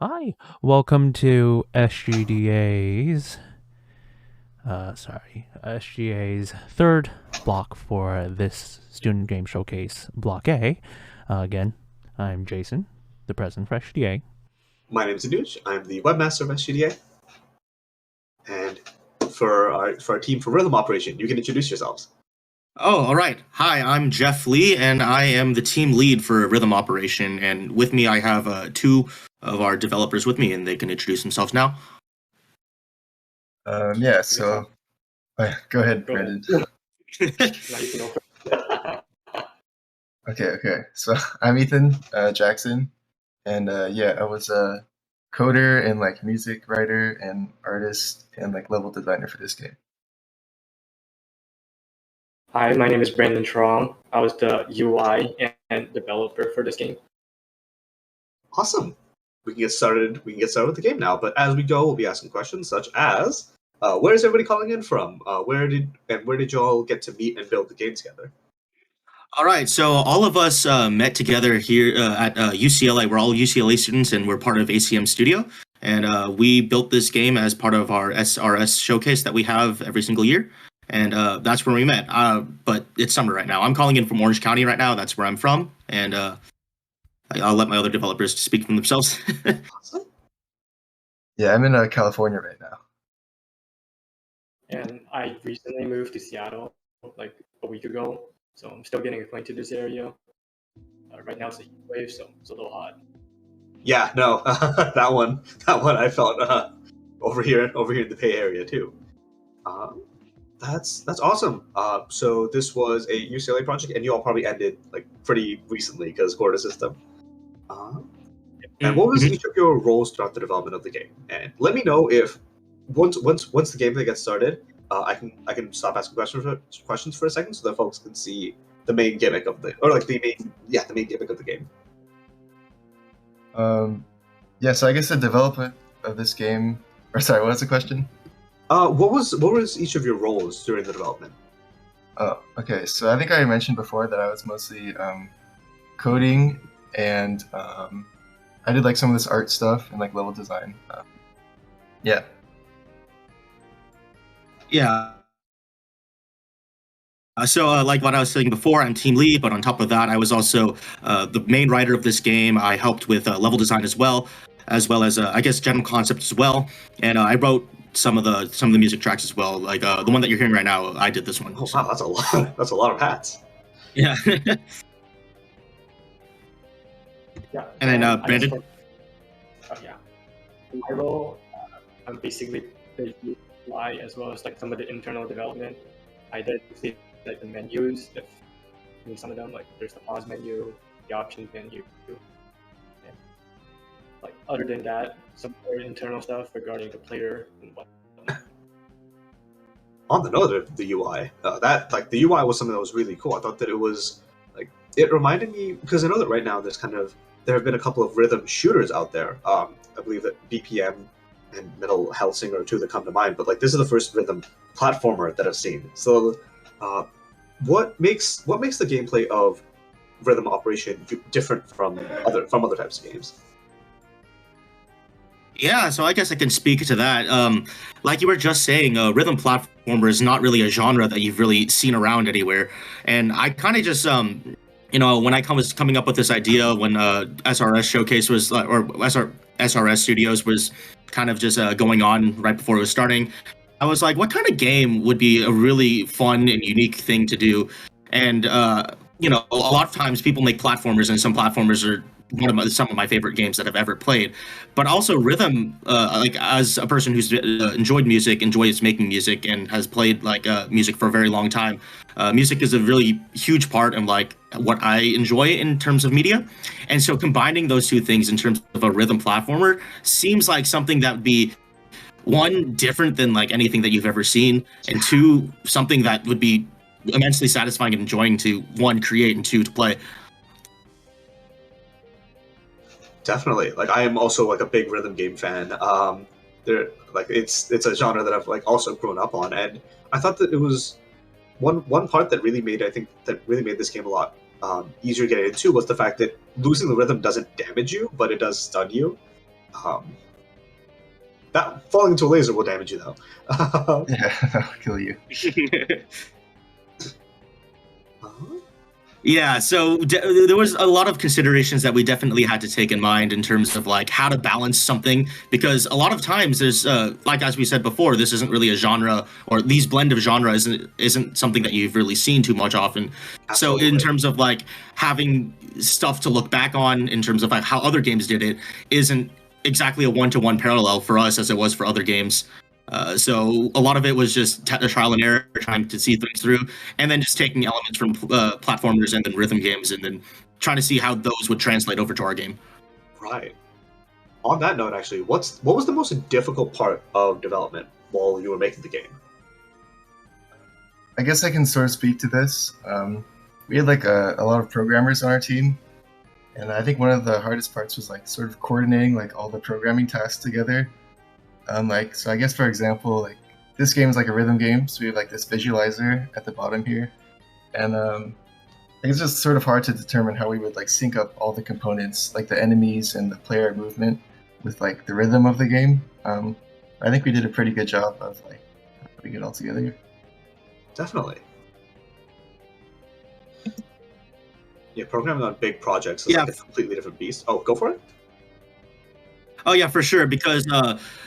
Hi, welcome to SGDA's third block for this student game showcase, Block A. Again, I'm Jason, the president for SGDA. My name is Anuj. I'm the webmaster of SGDA. And for our team for Rhythm Operation, you can introduce yourselves. Oh, all right. Hi, I'm Jeff Lee, and I am the team lead for Rhythm Operation. And with me, I have two of our developers with me, and they can introduce themselves now. Yeah, so go ahead, Brandon. Okay. So I'm Ethan Jackson, and yeah, I was a coder and like music writer and artist and like level designer for this game. Hi, my name is Brandon Trong. I was the UI and developer for this game. Awesome. We can get started. We can get started with the game now. But as we go, we'll be asking questions such as, where is everybody calling in from? Where did you all get to meet and build the game together? All right, so all of us met together here at UCLA. We're all UCLA students, and we're part of ACM Studio. And we built this game as part of our SRS showcase that we have every single year. And that's where we met. But it's summer right now. I'm calling in from Orange County right now. That's where I'm from. And I'll let my other developers speak for themselves. Awesome. Yeah, I'm in California right now. And I recently moved to Seattle like a week ago, so I'm still getting acquainted to this area. Right now it's a heat wave, so it's a little hot. Yeah, no, that one I felt over here in the Bay Area too. That's awesome. So this was a UCLA project, and you all probably ended like pretty recently because quarter system. And what was each of your roles throughout the development of the game? And let me know if once the gameplay gets started, I can stop asking questions for a second so that folks can see the main gimmick of the main gimmick of the game. Yeah, so I guess the development of this game, or sorry, what was the question? What was each of your roles during the development? Oh, okay. So I think I mentioned before that I was mostly coding and I did like some of this art stuff and like level design. Yeah. Yeah. So like what I was saying before, I'm team lead, but on top of that, I was also the main writer of this game. I helped with level design as well as I guess general concept as well. And I wrote some of the music tracks as well. Like the one that you're hearing right now, I did this one. Oh wow, that's a lot. That's a lot of hats. Yeah. Yeah. And then Brandon. Yeah. In my role, I'm basically the UI as well as like some of the internal development. I did see like the menus, some of them, like there's the pause menu, the options menu. And, like other than that, some more internal stuff regarding the player and what. On the note of the UI, the UI was something that was really cool. I thought that it was like it reminded me because I know that right now there have been a couple of rhythm shooters out there. I believe that BPM and Metal Hellsinger are two that come to mind, but like this is the first rhythm platformer that I've seen. So, what makes the gameplay of Rhythm Operation different from other types of games? Yeah, so I guess I can speak to that. Like you were just saying, rhythm platformer is not really a genre that you've really seen around anywhere. And I kind of just, when I was coming up with this idea when SRS Showcase was, or SRS Studios was kind of just going on right before it was starting, I was like, what kind of game would be a really fun and unique thing to do? And, a lot of times people make platformers, and some platformers are some of my favorite games that I've ever played. But also rhythm, like as a person who's enjoys making music, and has played like music for a very long time, music is a really huge part of like what I enjoy in terms of media. And so combining those two things in terms of a rhythm platformer seems like something that would be, one, different than like anything that you've ever seen, and two, something that would be immensely satisfying and enjoying to, one, create, and two, to play. Definitely. Like I am also like a big rhythm game fan. It's a genre that I've like also grown up on, and I thought that it was one part that really made this game a lot easier to get into was the fact that losing the rhythm doesn't damage you, but it does stun you. That falling into a laser will damage you though. Yeah, that'll kill you. Yeah, so there was a lot of considerations that we definitely had to take in mind in terms of like how to balance something, because a lot of times there's like as we said before, this isn't really a genre, or these blend of genre isn't something that you've really seen too much often. Absolutely. So in terms of like having stuff to look back on in terms of like how other games did it isn't exactly a one-to-one parallel for us as it was for other games. So a lot of it was just trial and error, trying to see things through, and then just taking elements from platformers and then rhythm games, and then trying to see how those would translate over to our game. Right. On that note, actually, what was the most difficult part of development while you were making the game? I guess I can sort of speak to this. We had like a lot of programmers on our team, and I think one of the hardest parts was like sort of coordinating like all the programming tasks together. So I guess for example, like this game is like a rhythm game, so we have like this visualizer at the bottom here, and I think it's just sort of hard to determine how we would like sync up all the components, like the enemies and the player movement, with like the rhythm of the game. I think we did a pretty good job of like putting it all together. Definitely. Yeah, programming on big projects is like a completely different beast. Oh, go for it. Oh yeah, for sure. Because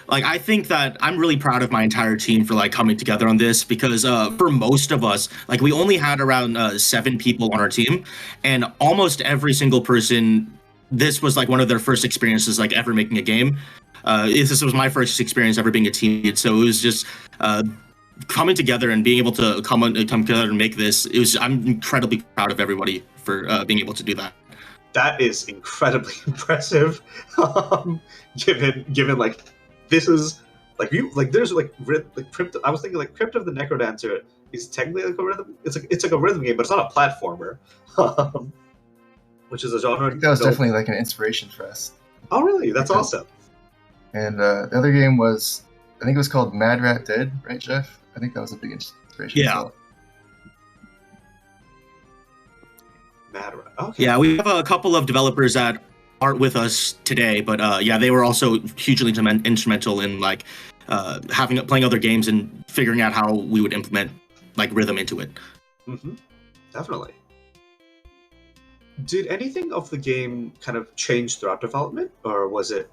like I think that I'm really proud of my entire team for like coming together on this. Because for most of us, like we only had around 7 people on our team, and almost every single person, this was like one of their first experiences like ever making a game. This was my first experience ever being a team lead, so it was just coming together and being able to come together and make this. I'm incredibly proud of everybody for being able to do that. That is incredibly impressive. Given like this is like you like there's like Crypt. I was thinking like Crypt of the Necrodancer is technically like a rhythm. It's like a rhythm game, but it's not a platformer, which is a genre. I think that was definitely like an inspiration for us. Oh really? That's awesome. And the other game was, I think it was called Mad Rat Dead, right, Jeff? I think that was a big inspiration. Yeah. As well. Mad Rat. Okay. Yeah, we have a couple of developers that aren't with us today, but yeah, they were also hugely instrumental in like playing other games and figuring out how we would implement like rhythm into it. Mm-hmm. Definitely. Did anything of the game kind of change throughout development, or was it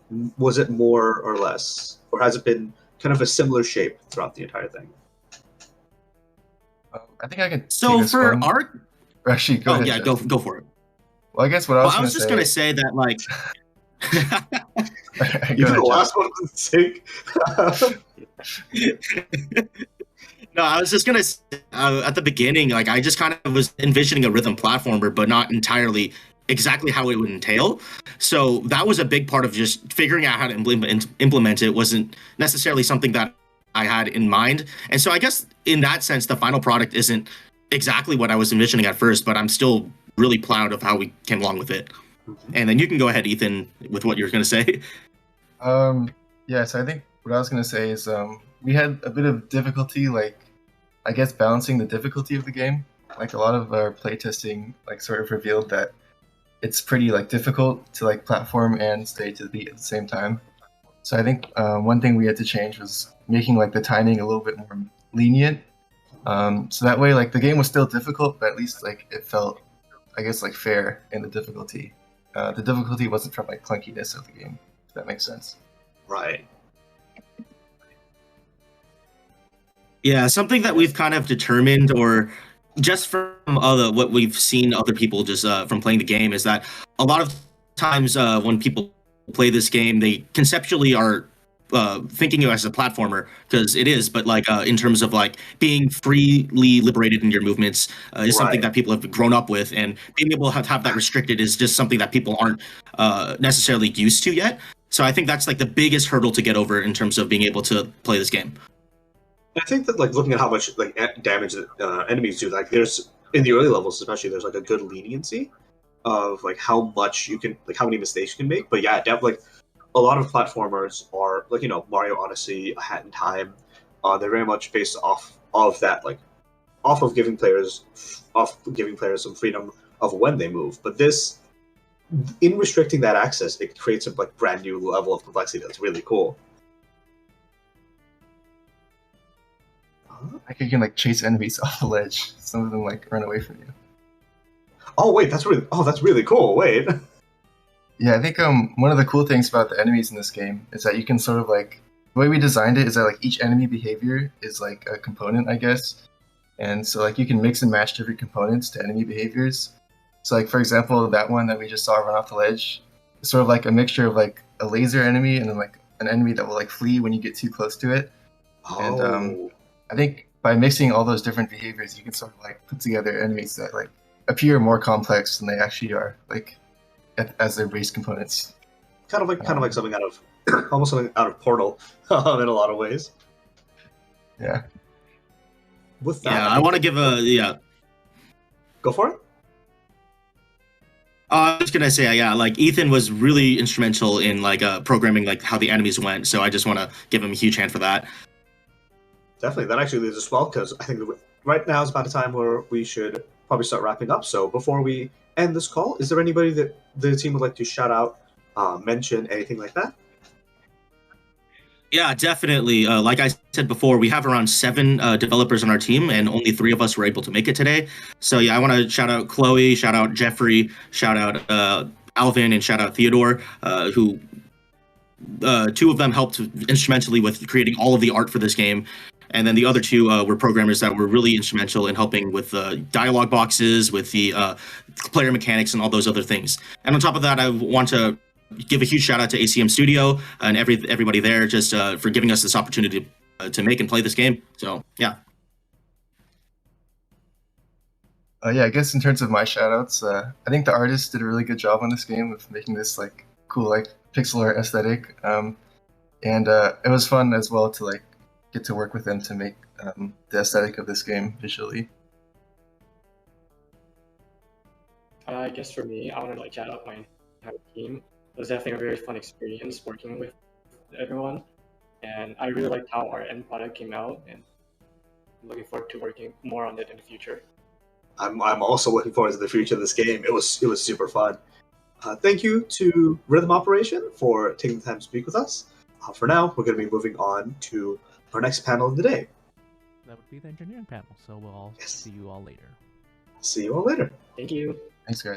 more or less, or has it been kind of a similar shape throughout the entire thing? I think I can. So for our actually, go ahead. Yeah, go for it. Well, I guess what I was just gonna say that like. Even the last one was sick. No, I was just gonna say, at the beginning, like I just kind of was envisioning a rhythm platformer, but not entirely exactly how it would entail. So that was a big part of just figuring out how to implement it. Wasn't necessarily something that I had in mind, and so I guess in that sense, the final product isn't exactly what I was envisioning at first, but I'm still really proud of how we came along with it. Mm-hmm. And then you can go ahead, Ethan, with what you were going to say. Yeah, so I think what I was going to say is we had a bit of difficulty, like, I guess balancing the difficulty of the game. Like a lot of our playtesting like sort of revealed that it's pretty like difficult to like platform and stay to the beat at the same time. So I think one thing we had to change was making like the timing a little bit more lenient. So that way like the game was still difficult, but at least like it felt, I guess, like fair in the difficulty. The difficulty wasn't from like clunkiness of the game, if that makes sense. Right. Yeah, something that we've kind of determined, or just from what we've seen other people just from playing the game, is that a lot of times when people play this game, they conceptually are thinking of it as a platformer, because it is, but like in terms of like being freely liberated in your movements is something that people have grown up with, and being able to have that restricted is just something that people aren't necessarily used to yet. So I think that's like the biggest hurdle to get over in terms of being able to play this game. I think that like looking at how much like damage that enemies do, like there's in the early levels especially, there's like a good leniency of like how much you can, like how many mistakes you can make. But yeah, definitely like a lot of platformers are like, you know, Mario Odyssey, A Hat in Time. They're very much based off of that, like off of giving players some freedom of when they move. But this in restricting that access, it creates a like brand new level of complexity that's really cool. Like you can like chase enemies off the ledge. Some of them like run away from you. Oh wait, that's really cool. Wait. Yeah, I think one of the cool things about the enemies in this game is that you can sort of like the way we designed it is that like each enemy behavior is like a component, I guess. And so like you can mix and match different components to enemy behaviors. So like for example, that one that we just saw run off the ledge is sort of like a mixture of like a laser enemy and then like an enemy that will like flee when you get too close to it. Oh. And I think by mixing all those different behaviors, you can sort of like put together enemies that like appear more complex than they actually are, like as their base components. kind of like something out of almost something out of Portal in a lot of ways. Yeah. With that, Yeah, I want to give a go for it. I was gonna say, yeah, like Ethan was really instrumental in like programming like how the enemies went. So I just want to give him a huge hand for that. Definitely, that actually leads us well because I think right now is about a time where we should probably start wrapping up. So before we end this call, is there anybody that the team would like to shout out, mention, anything like that? Yeah, definitely. Like I said before, we have around 7 developers on our team, and only 3 of us were able to make it today. So yeah, I want to shout out Chloe, shout out Jeffrey, shout out Alvin, and shout out Theodore, who 2 of them helped instrumentally with creating all of the art for this game. And then the other 2 were programmers that were really instrumental in helping with dialogue boxes, with the player mechanics, and all those other things. And on top of that, I want to give a huge shout out to ACM Studio and everybody there just for giving us this opportunity to make and play this game. So yeah. Yeah, I guess in terms of my shoutouts, I think the artists did a really good job on this game of making this like cool like pixel art aesthetic, and it was fun as well to like get to work with them to make the aesthetic of this game visually. I guess for me, I want to like shout out my entire team. It was definitely a very fun experience working with everyone, and I really liked how our end product came out, and I'm looking forward to working more on it in the future. I'm also looking forward to the future of this game. It was super fun. Thank you to Rhythm Operation for taking the time to speak with us. For now, we're going to be moving on to our next panel of the day. That would be the engineering panel, so we'll all Yes. see you all later. See you all later. Thank you. Thanks, guys.